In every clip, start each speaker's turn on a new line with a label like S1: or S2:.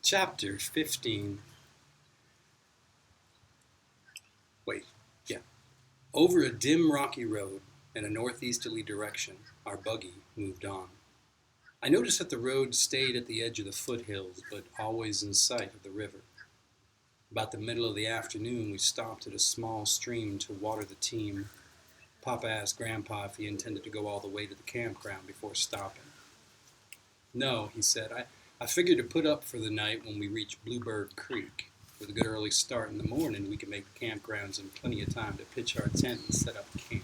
S1: Chapter 15. Wait, yeah. Over a dim rocky road in a northeasterly direction, our buggy moved on. I noticed that the road stayed at the edge of the foothills, but always in sight of the river. About the middle of the afternoon, we stopped at a small stream to water the team. Papa asked Grandpa if he intended to go all the way to the campground before stopping. No, he said. I figured to put up for the night when we reach Bluebird Creek. With a good early start in the morning, we can make the campgrounds in plenty of time to pitch our tent and set up camp.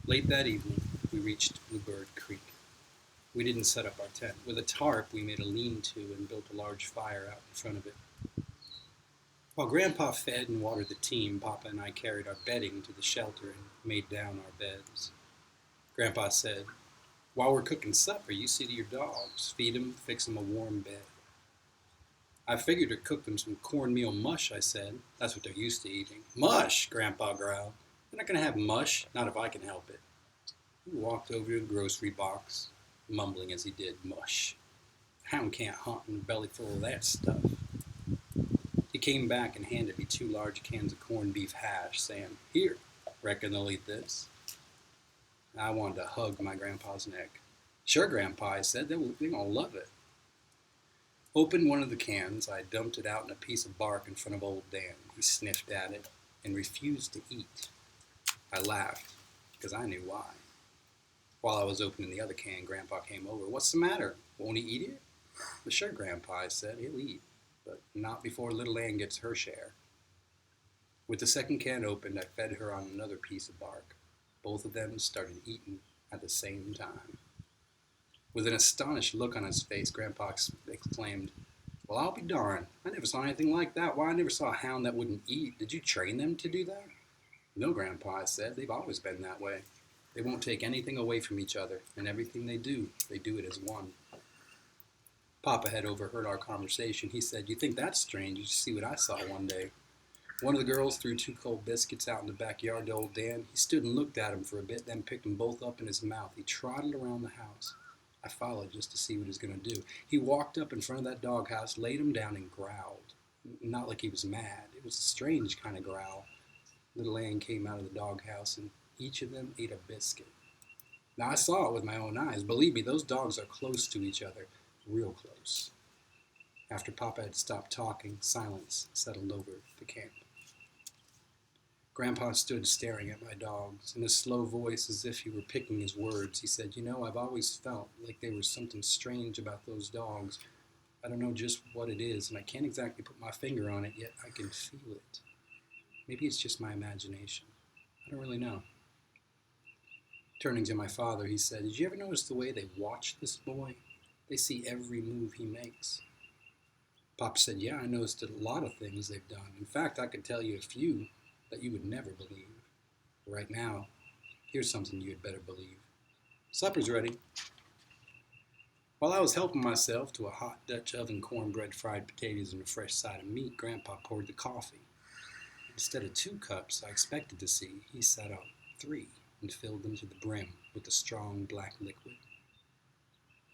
S1: Late that evening, we reached Bluebird Creek. We didn't set up our tent. With a tarp, we made a lean-to and built a large fire out in front of it. While Grandpa fed and watered the team, Papa and I carried our bedding to the shelter and made down our beds. Grandpa said, "While we're cooking supper, you see to your dogs. Feed them, fix them a warm bed." "I figured to cook them some cornmeal mush," I said. "That's what they're used to eating." "Mush!" Grandpa growled. "They're not going to have mush, not if I can help it." He walked over to the grocery box, mumbling as he did, "Mush. Hound can't hunt in a belly full of that stuff." He came back and handed me 2 large cans of corned beef hash, saying, "Here, reckon they'll eat this." I wanted to hug my grandpa's neck. "Sure, Grandpa," I said, "they're going to love it." Opened one of the cans. I dumped it out in a piece of bark in front of old Dan. He sniffed at it and refused to eat. I laughed, because I knew why. While I was opening the other can, Grandpa came over. "What's the matter? Won't he eat it?" "Well, sure, Grandpa," I said. "He'll eat, but not before little Ann gets her share." With the second can opened, I fed her on another piece of bark. Both of them started eating at the same time. With an astonished look on his face, Grandpa exclaimed, "Well, I'll be darned. I never saw anything like that. Why, I never saw a hound that wouldn't eat. Did you train them to do that?" "No, Grandpa," I said. "They've always been that way. They won't take anything away from each other, and everything they do it as one." Papa had overheard our conversation. He said, "You think that's strange? You should see what I saw one day." One of the girls threw 2 cold biscuits out in the backyard to old Dan. He stood and looked at them for a bit, then picked them both up in his mouth. He trotted around the house. I followed just to see what he was going to do. He walked up in front of that doghouse, laid him down, and growled. Not like he was mad. It was a strange kind of growl. Little Ann came out of the doghouse, and each of them ate a biscuit. Now, I saw it with my own eyes. Believe me, those dogs are close to each other. Real close. After Papa had stopped talking, silence settled over the camp. Grandpa stood staring at my dogs. In a slow voice, as if he were picking his words, he said, "You know, I've always felt like there was something strange about those dogs. I don't know just what it is, and I can't exactly put my finger on it, yet I can feel it. Maybe it's just my imagination. I don't really know." Turning to my father, he said, "Did you ever notice the way they watch this boy? They see every move he makes." Pop said, "Yeah, I noticed a lot of things they've done. In fact, I could tell you a few that you would never believe. Right now, here's something you had better believe. Supper's ready." While I was helping myself to a hot Dutch oven cornbread, fried potatoes, and a fresh side of meat, Grandpa poured the coffee. Instead of 2 cups I expected to see, he set out 3 and filled them to the brim with the strong black liquid.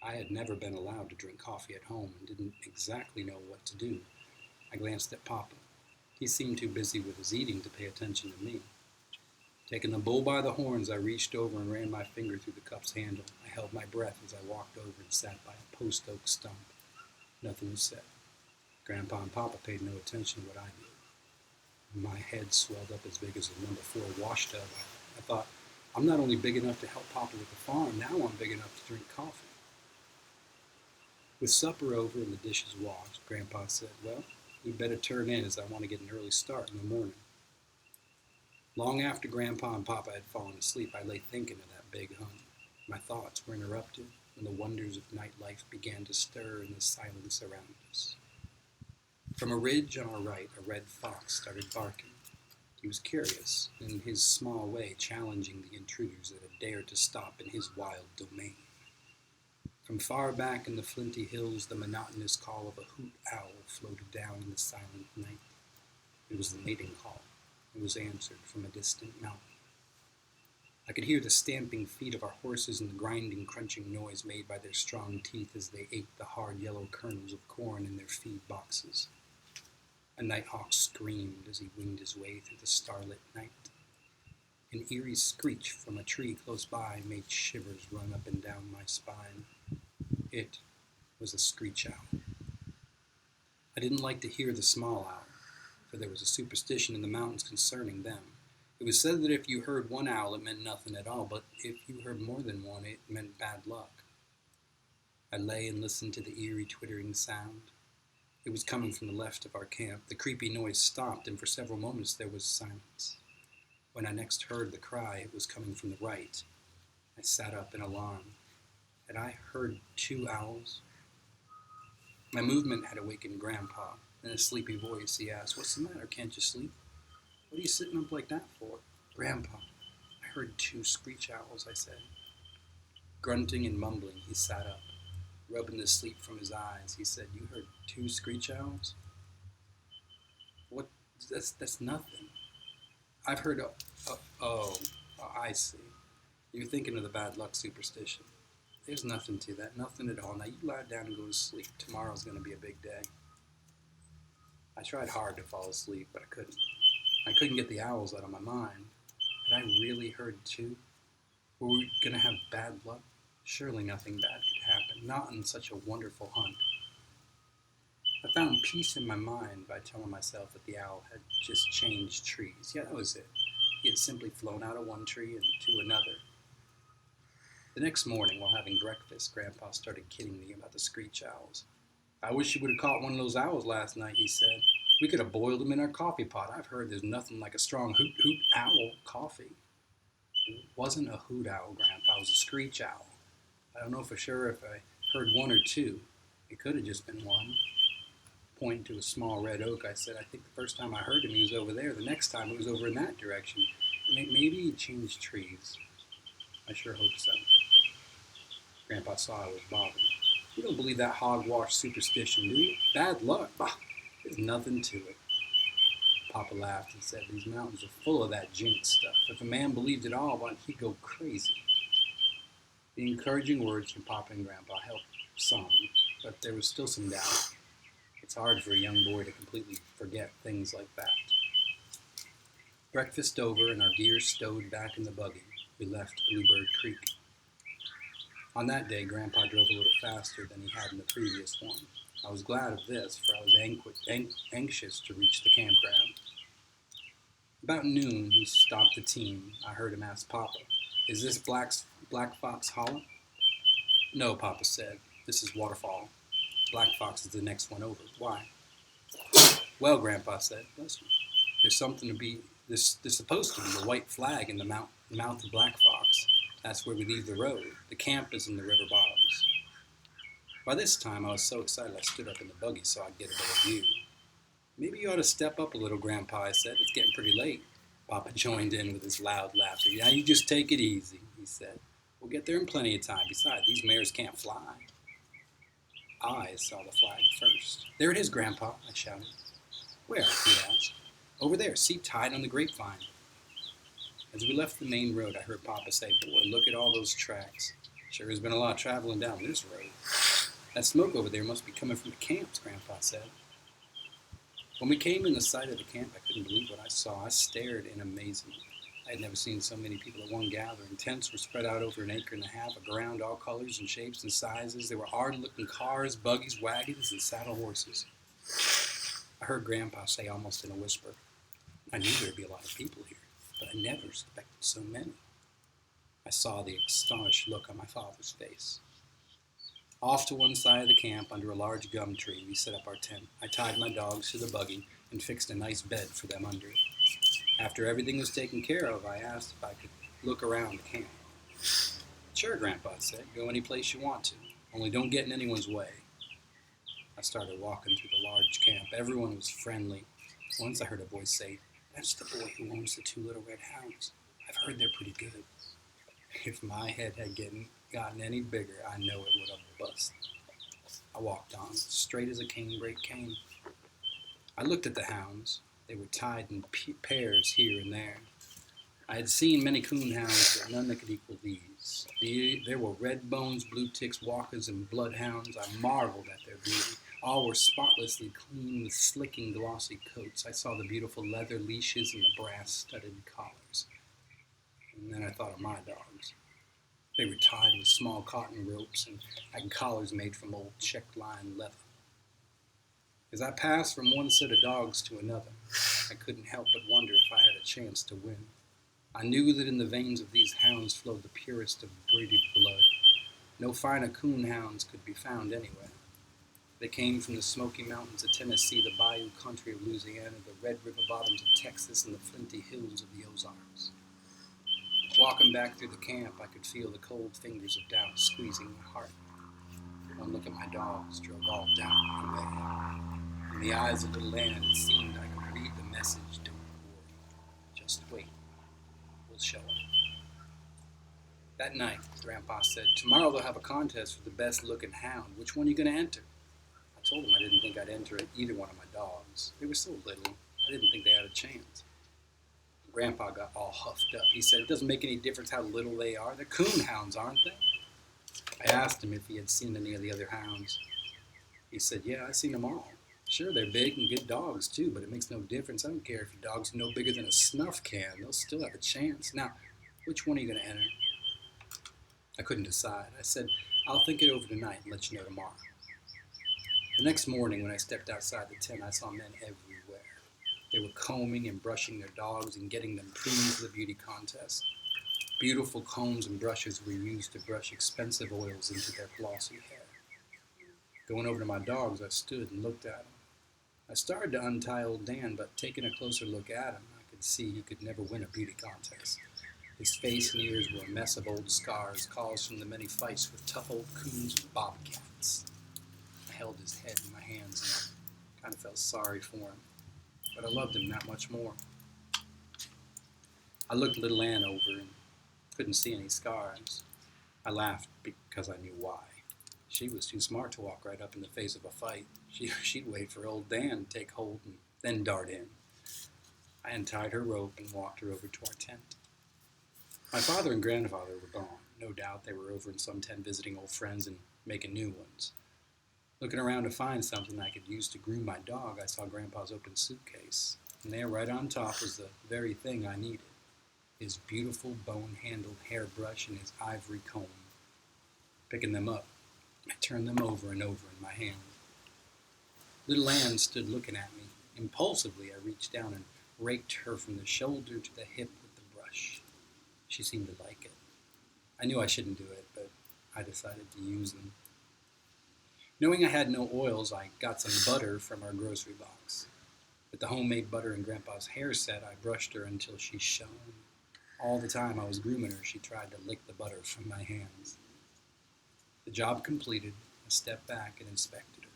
S1: I had never been allowed to drink coffee at home and didn't exactly know what to do. I glanced at Papa. He seemed too busy with his eating to pay attention to me. Taking the bull by the horns, I reached over and ran my finger through the cup's handle. I held my breath as I walked over and sat by a post oak stump. Nothing was said. Grandpa and Papa paid no attention to what I did. My head swelled up as big as a number 4 wash tub. I thought, I'm not only big enough to help Papa with the farm, now I'm big enough to drink coffee. With supper over and the dishes washed, Grandpa said, "Well, you'd better turn in, as I want to get an early start in the morning." Long after Grandpa and Papa had fallen asleep, I lay thinking of that big hunt. My thoughts were interrupted when the wonders of nightlife began to stir in the silence around us. From a ridge on our right, a red fox started barking. He was curious, in his small way challenging the intruders that had dared to stop in his wild domain. From far back in the flinty hills, the monotonous call of a hoot owl floated down in the silent night. It was the mating call. It was answered from a distant mountain. I could hear the stamping feet of our horses and the grinding, crunching noise made by their strong teeth as they ate the hard yellow kernels of corn in their feed boxes. A nighthawk screamed as he winged his way through the starlit night. An eerie screech from a tree close by made shivers run up and down my spine. It was a screech owl. I didn't like to hear the small owl, for there was a superstition in the mountains concerning them. It was said that if you heard one owl, it meant nothing at all, but if you heard more than one, it meant bad luck. I lay and listened to the eerie twittering sound. It was coming from the left of our camp. The creepy noise stopped, and for several moments there was silence. When I next heard the cry, it was coming from the right. I sat up in alarm. Had I heard two owls? My movement had awakened Grandpa. In a sleepy voice, he asked, "What's the matter? Can't you sleep? What are you sitting up like that for?" "Grandpa, I heard two screech owls," I said. Grunting and mumbling, he sat up. Rubbing the sleep from his eyes, he said, "You heard two screech owls? What? That's nothing. I've heard I see. You're thinking of the bad luck superstition. There's nothing to that, nothing at all. Now you lie down and go to sleep. Tomorrow's going to be a big day." I tried hard to fall asleep, but I couldn't. I couldn't get the owls out of my mind. Had I really heard two? Were we going to have bad luck? Surely nothing bad could happen, not in such a wonderful hunt. I found peace in my mind by telling myself that the owl had just changed trees. Yeah, that was it. He had simply flown out of one tree and to another. The next morning, while having breakfast, Grandpa started kidding me about the screech owls. "I wish you would have caught one of those owls last night," he said. "We could have boiled them in our coffee pot. I've heard there's nothing like a strong hoot owl coffee." It wasn't a hoot owl, Grandpa. It was a screech owl. I don't know for sure if I heard one or two. It could have just been one. Pointing to a small red oak, I said, "I think the first time I heard him, he was over there. The next time, it was over in that direction. Maybe he changed trees." "I sure hope so." Grandpa saw I was bothered. "You don't believe that hogwash superstition, do you? Bad luck? Bah, there's nothing to it." Papa laughed and said, "These mountains are full of that jinx stuff. If a man believed it all, why, he'd go crazy." The encouraging words from Papa and Grandpa helped some, but there was still some doubt. It's hard for a young boy to completely forget things like that. Breakfast over and our gear stowed back in the buggy, we left Bluebird Creek. On that day, Grandpa drove a little faster than he had in the previous one. I was glad of this, for I was anxious to reach the campground. About noon, he stopped the team. I heard him ask Papa, "Is this Black Fox Hollow?" "No," Papa said. "This is Waterfall. Black Fox is the next one over." "Why?" "Well," Grandpa said, "bless you. There's supposed to be a white flag in the mouth of Black Fox. That's where we leave the road. The camp is in the river bottoms." By this time, I was so excited I stood up in the buggy so I'd get a better view. "Maybe you ought to step up a little, Grandpa," I said. "It's getting pretty late." Papa joined in with his loud laughter. "Yeah, you just take it easy," he said. "We'll get there in plenty of time. Besides, these mares can't fly." I saw the flag first. "There it is, Grandpa," I shouted. "Where?" he asked. "Over there, see, tied on the grapevine." As we left the main road, I heard Papa say, "Boy, look at all those tracks. Sure has been a lot of traveling down this road." "That smoke over there must be coming from the camps," Grandpa said. When we came in the sight of the camp, I couldn't believe what I saw. I stared in amazement. I had never seen so many people at one gathering. Tents were spread out over an acre and a half of ground, all colors and shapes and sizes. There were hard-looking cars, buggies, wagons, and saddle horses. I heard Grandpa say almost in a whisper, "I knew there'd be a lot of people here, but I never expected so many." I saw the astonished look on my father's face. Off to one side of the camp, under a large gum tree, we set up our tent. I tied my dogs to the buggy and fixed a nice bed for them under it. After everything was taken care of, I asked if I could look around the camp. "Sure," Grandpa said. "Go any place you want to. Only don't get in anyone's way." I started walking through the large camp. Everyone was friendly. Once I heard a voice say, "That's the boy who owns the two little red hounds. I've heard they're pretty good." If my head had gotten any bigger, I know it would have bust. I walked on, straight as a canebrake came. I looked at the hounds. They were tied in pairs here and there. I had seen many coon hounds, but none that could equal these. There were red bones, blue ticks, walkers, and bloodhounds. I marveled at their beauty. All were spotlessly clean with slicking, glossy coats. I saw the beautiful leather leashes and the brass-studded collars. And then I thought of my dogs. They were tied with small cotton ropes and had collars made from old check-lined leather. As I passed from one set of dogs to another, I couldn't help but wonder if I had a chance to win. I knew that in the veins of these hounds flowed the purest of breeded blood. No finer coon hounds could be found anywhere. They came from the Smoky Mountains of Tennessee, the bayou country of Louisiana, the red river bottoms of Texas, and the flinty hills of the Ozarks. Walking back through the camp, I could feel the cold fingers of doubt squeezing my heart. One look at my dogs drove all doubt away. In the eyes of little Ann, it seemed I could read the message, "Don't worry, just wait. We'll show them." That night, Grandpa said, "Tomorrow they'll have a contest for the best-looking hound. Which one are you going to enter?" I told him I didn't think I'd enter either one of my dogs. They were so little, I didn't think they had a chance. Grandpa got all huffed up. He said, "It doesn't make any difference how little they are. They're coon hounds, aren't they?" I asked him if he had seen any of the other hounds. He said, "Yeah, I've seen them all. Sure, they're big and good dogs, too, but it makes no difference. I don't care if your dog's no bigger than a snuff can. They'll still have a chance. Now, which one are you going to enter?" I couldn't decide. I said, "I'll think it over tonight and let you know tomorrow." The next morning, when I stepped outside the tent, I saw men everywhere. They were combing and brushing their dogs and getting them pruned for the beauty contest. Beautiful combs and brushes were used to brush expensive oils into their glossy hair. Going over to my dogs, I stood and looked at them. I started to untie old Dan, but taking a closer look at him, I could see he could never win a beauty contest. His face and ears were a mess of old scars, caused from the many fights with tough old coons and bobcats. I held his head in my hands and kind of felt sorry for him, but I loved him that much more. I looked little Ann over and couldn't see any scars. I laughed because I knew why. She was too smart to walk right up in the face of a fight. She'd wait for old Dan to take hold and then dart in. I untied her rope and walked her over to our tent. My father and grandfather were gone. No doubt they were over in some tent visiting old friends and making new ones. Looking around to find something I could use to groom my dog, I saw Grandpa's open suitcase. And there, right on top, was the very thing I needed. His beautiful bone-handled hairbrush and his ivory comb. Picking them up, I turned them over and over in my hand. Little Ann stood looking at me. Impulsively, I reached down and raked her from the shoulder to the hip with the brush. She seemed to like it. I knew I shouldn't do it, but I decided to use them. Knowing I had no oils, I got some butter from our grocery box. With the homemade butter in Grandpa's hair set, I brushed her until she shone. All the time I was grooming her, she tried to lick the butter from my hands. The job completed, I stepped back and inspected her.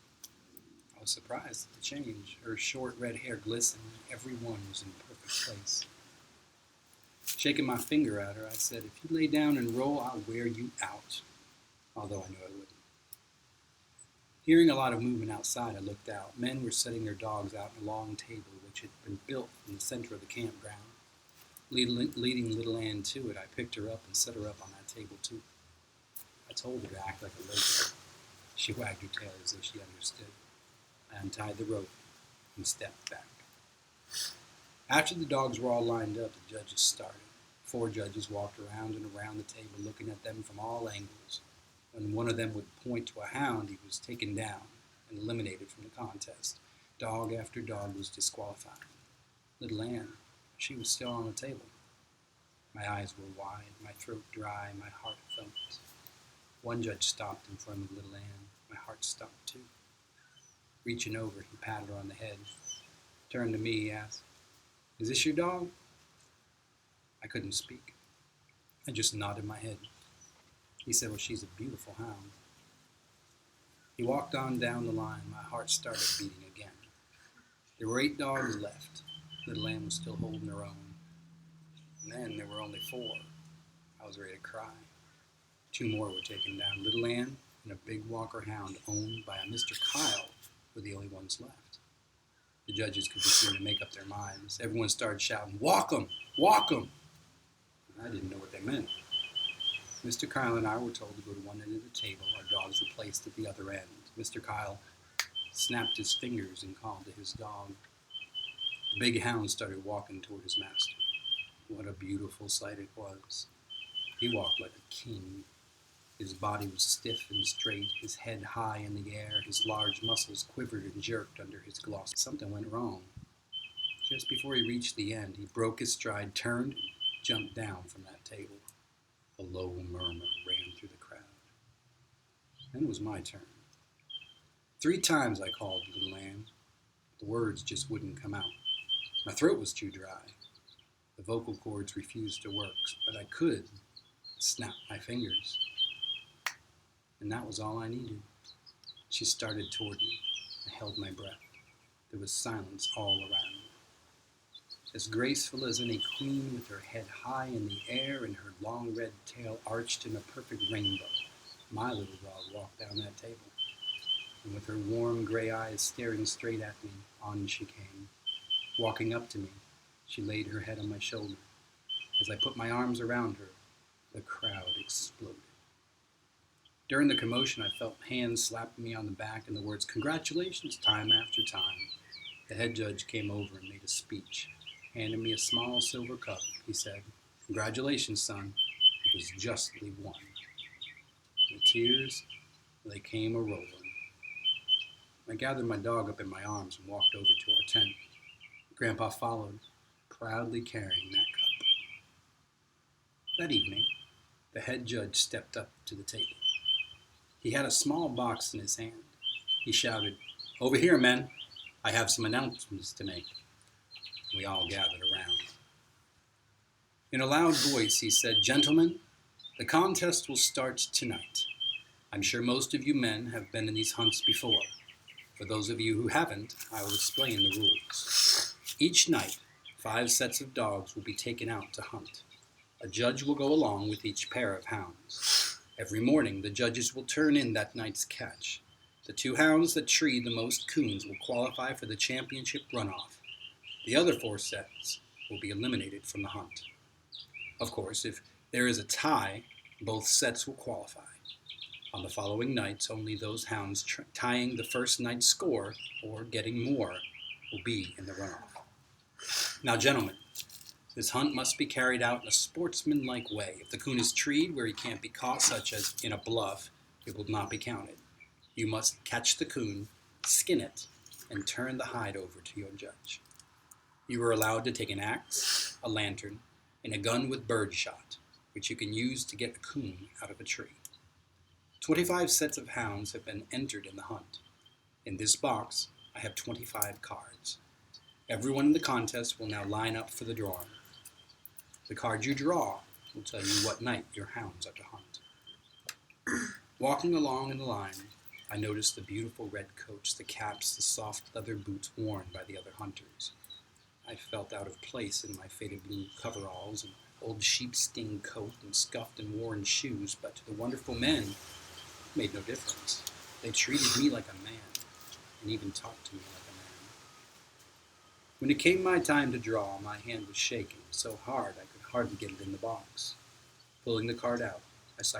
S1: I was surprised at the change. Her short red hair glistened, and every one was in perfect place. Shaking my finger at her, I said, "If you lay down and roll, I'll wear you out," although I knew I wouldn't. Hearing a lot of movement outside, I looked out. Men were setting their dogs out in a long table which had been built in the center of the campground. Leading little Ann to it, I picked her up and set her up on that table too. I told her to act like a lady. She wagged her tail as though she understood. I untied the rope and stepped back. After the dogs were all lined up, the judges started. 4 judges walked around and around the table looking at them from all angles. When one of them would point to a hound, he was taken down and eliminated from the contest. Dog after dog was disqualified. Little Ann, she was still on the table. My eyes were wide, my throat dry, my heart thumped. One judge stopped in front of little Ann. My heart stopped too. Reaching over, he patted her on the head. Turned to me, he asked, "Is this your dog?" I couldn't speak. I just nodded my head. He said, "Well, she's a beautiful hound." He walked on down the line. My heart started beating again. There were 8 dogs left. Little Ann was still holding her own. And then there were only 4. I was ready to cry. 2 more were taken down. Little Ann and a big Walker hound owned by a Mr. Kyle were the only ones left. The judges could be seen to make up their minds. Everyone started shouting, "Walk 'em! Walk 'em!" I didn't know what they meant. Mr. Kyle and I were told to go to one end of the table. Our dogs were placed at the other end. Mr. Kyle snapped his fingers and called to his dog. The big hound started walking toward his master. What a beautiful sight it was. He walked like a king. His body was stiff and straight, his head high in the air, his large muscles quivered and jerked under his gloss. Something went wrong. Just before he reached the end, he broke his stride, turned, and jumped down from that table. A low murmur ran through the crowd. Then it was my turn. 3 times I called Little Lamb. The words just wouldn't come out. My throat was too dry. The vocal cords refused to work, but I could snap my fingers. And that was all I needed. She started toward me. I held my breath. There was silence all around me. As graceful as any queen, with her head high in the air and her long red tail arched in a perfect rainbow, my little dog walked down that table. And with her warm gray eyes staring straight at me, on she came. Walking up to me, she laid her head on my shoulder. As I put my arms around her, the crowd exploded. During the commotion, I felt hands slapping me on the back and the words, "Congratulations," time after time. The head judge came over and made a speech, handed me a small silver cup. He said, "Congratulations, son. It was justly won." The tears, they came a-rolling. I gathered my dog up in my arms and walked over to our tent. Grandpa followed, proudly carrying that cup. That evening, the head judge stepped up to the table. He had a small box in his hand. He shouted, "Over here, men. I have some announcements to make." We all gathered around. In a loud voice, he said, "Gentlemen, the contest will start tonight. I'm sure most of you men have been in these hunts before. For those of you who haven't, I will explain the rules. Each night, 5 sets of dogs will be taken out to hunt. A judge will go along with each pair of hounds. Every morning, the judges will turn in that night's catch. The 2 hounds that tree the most coons will qualify for the championship runoff. The other 4 sets will be eliminated from the hunt. Of course, if there is a tie, both sets will qualify. On the following nights, only those hounds tying the first night's score, or getting more, will be in the runoff. Now, gentlemen, this hunt must be carried out in a sportsmanlike way. If the coon is treed where he can't be caught, such as in a bluff, it will not be counted. You must catch the coon, skin it, and turn the hide over to your judge. You are allowed to take an axe, a lantern, and a gun with birdshot, which you can use to get a coon out of a tree. 25 sets of hounds have been entered in the hunt. In this box, I have 25 cards. Everyone in the contest will now line up for the drawing. The card you draw will tell you what night your hounds are to hunt. Walking along in the line, I noticed the beautiful red coats, the caps, the soft leather boots worn by the other hunters. I felt out of place in my faded blue coveralls and old sheepskin coat and scuffed and worn shoes, but to the wonderful men, it made no difference. They treated me like a man, and even talked to me like a man. When it came my time to draw, my hand was shaking so hard I could hardly get it in the box. Pulling the card out, I saw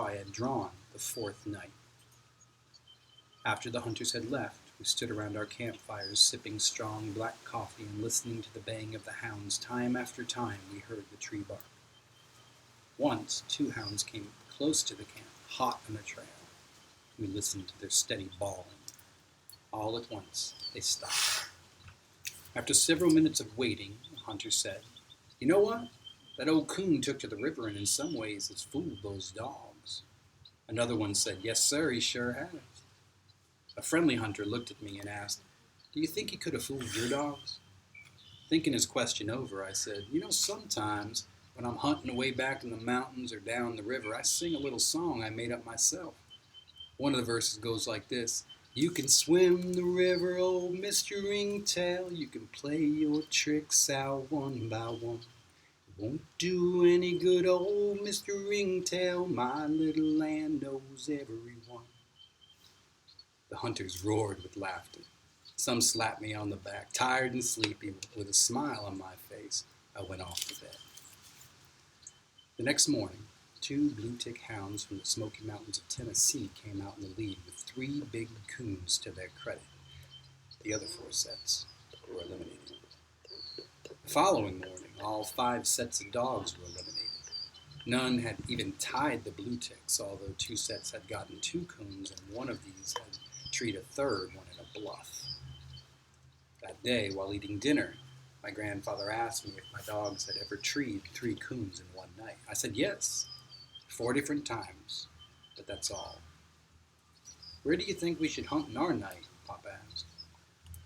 S1: I had drawn the 4th night. After the hunters had left, we stood around our campfires, sipping strong black coffee and listening to the baying of the hounds. Time after time, we heard the tree bark. Once, 2 hounds came close to the camp, hot on the trail. We listened to their steady bawling. All at once, they stopped. After several minutes of waiting, the hunter said, "You know what? That old coon took to the river and in some ways has fooled those dogs." Another one said, "Yes, sir, he sure has." A friendly hunter looked at me and asked, "Do you think he could have fooled your dogs?" Thinking his question over, I said, "You know, sometimes when I'm hunting away back in the mountains or down the river, I sing a little song I made up myself. One of the verses goes like this: You can swim the river, old Mr. Ringtail. You can play your tricks out one by one. It won't do any good, old Mr. Ringtail. My little land knows everyone." The hunters roared with laughter. Some slapped me on the back. Tired and sleepy, with a smile on my face, I went off to bed. The next morning, 2 blue-tick hounds from the Smoky Mountains of Tennessee came out in the lead with 3 big coons to their credit. The other 4 sets were eliminated. The following morning, all 5 sets of dogs were eliminated. None had even tied the blue ticks, although 2 sets had gotten 2 coons, and one of these had treed a third one in a bluff. That day, while eating dinner, my grandfather asked me if my dogs had ever treed 3 coons in one night. I said yes, 4 different times, but that's all. Where do you think we should hunt in our night? Papa asked.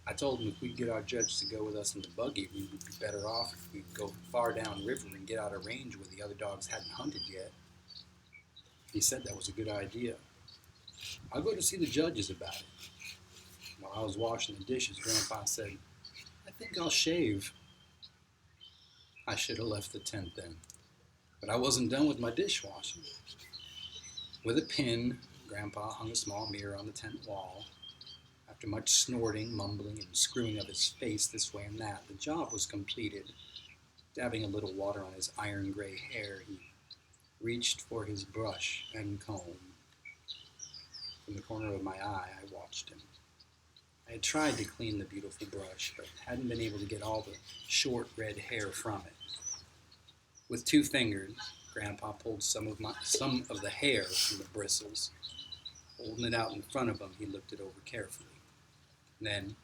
S1: I told him if we'd get our judge to go with us in the buggy, we would be better off if we'd go far downriver and get out of range where the other dogs hadn't hunted yet. He said that was a good idea. I'll go to see the judges about it. While I was washing the dishes, Grandpa said, I think I'll shave. I should have left the tent then, but I wasn't done with my dishwashing. With a pin, Grandpa hung a small mirror on the tent wall. After much snorting, mumbling, and screwing of his face this way and that, the job was completed. Dabbing a little water on his iron-gray hair, he reached for his brush and comb. From the corner of my eye, I watched him. I had tried to clean the beautiful brush, but hadn't been able to get all the short red hair from it. With 2 fingers, Grandpa pulled some of the hair from the bristles. Holding it out in front of him, he looked it over carefully. Then,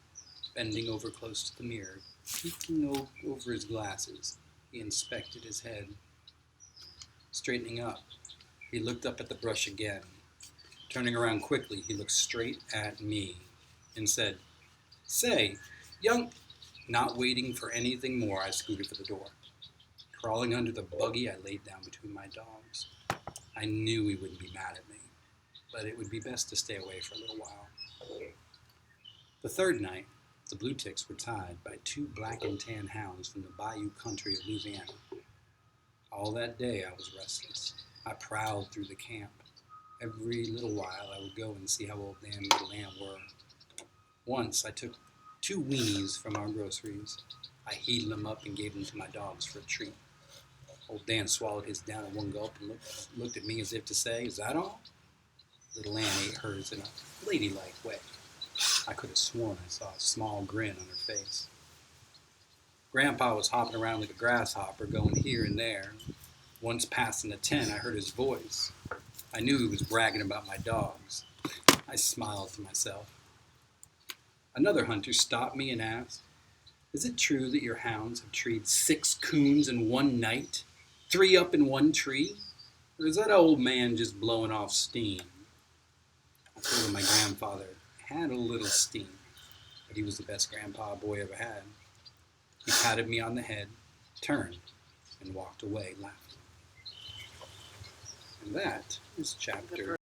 S1: bending over close to the mirror, peeking over his glasses, he inspected his head. Straightening up, he looked up at the brush again. Turning around quickly, he looked straight at me and said, Say, young... Not waiting for anything more, I scooted for the door. Crawling under the buggy, I laid down between my dogs. I knew he wouldn't be mad at me, but it would be best to stay away for a little while. The third night, the blue ticks were tied by 2 black and tan hounds from the bayou country of Louisiana. All that day I was restless. I prowled through the camp. Every little while I would go and see how old Dan and little Ann were. Once I took 2 weenies from our groceries. I heated them up and gave them to my dogs for a treat. Old Dan swallowed his down in one gulp and looked at me as if to say, Is that all? Little Ann ate hers in a ladylike way. I could have sworn I saw a small grin on her face. Grandpa was hopping around like a grasshopper, going here and there. Once passing the tent, I heard his voice. I knew he was bragging about my dogs. I smiled to myself. Another hunter stopped me and asked, Is it true that your hounds have treed 6 coons in one night? 3 up in one tree? Or is that old man just blowing off steam? I told him my grandfather had a little steam, but he was the best grandpa a boy ever had. He patted me on the head, turned, and walked away laughing. And that is chapter